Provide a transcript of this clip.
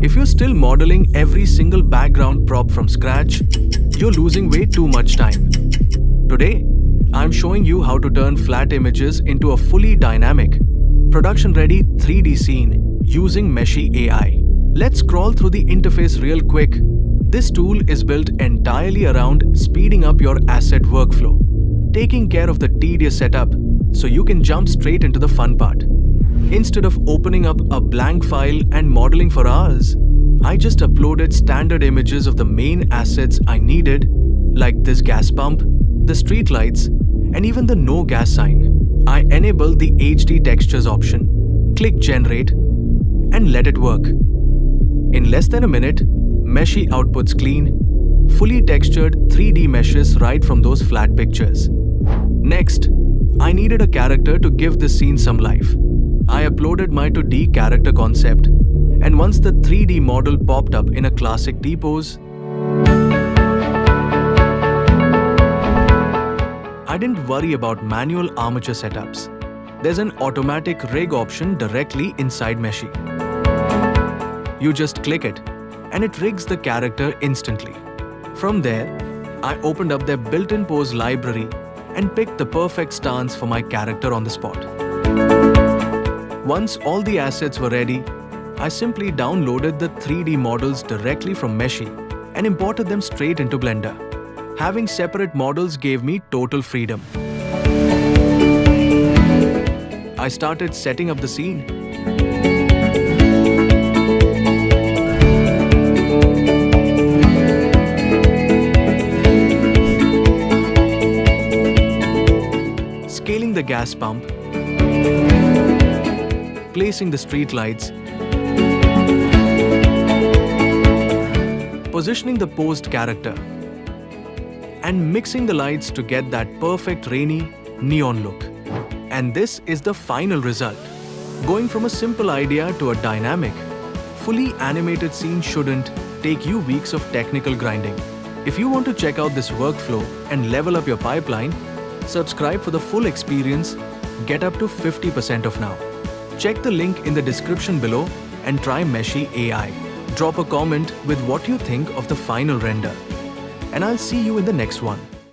If you're still modeling every single background prop from scratch, you're losing way too much time. Today, I'm showing you how to turn flat images into a fully dynamic, production-ready 3D scene using Meshy AI. Let's scroll through the interface real quick. This tool is built entirely around speeding up your asset workflow, taking care of the tedious setup so you can jump straight into the fun part. Instead of opening up a blank file and modeling for hours, I just uploaded standard images of the main assets I needed, like this gas pump, the street lights, and even the no gas sign. I enabled the HD textures option, click generate, and let it work. In less than a minute, Meshy outputs clean, fully textured 3D meshes right from those flat pictures. Next, I needed a character to give this scene some life. I uploaded my 2D character concept, and once the 3D model popped up in a classic T-pose, I didn't worry about manual armature setups. There's an automatic rig option directly inside Meshy. You just click it, and it rigs the character instantly. From there, I opened up their built-in pose library and picked the perfect stance for my character on the spot. Once all the assets were ready, I simply downloaded the 3D models directly from Meshy and imported them straight into Blender. Having separate models gave me total freedom. I started setting up the scene. Scaling the gas pump, placing the street lights, positioning the posed character, and mixing the lights to get that perfect rainy neon look. And this is the final result. Going from a simple idea to a dynamic, fully animated scene shouldn't take you weeks of technical grinding. If you want to check out this workflow and level up your pipeline, subscribe for the full experience. Get up to 50% off now. Check the link in the description below and try Meshy AI. Drop a comment with what you think of the final render. And I'll see you in the next one.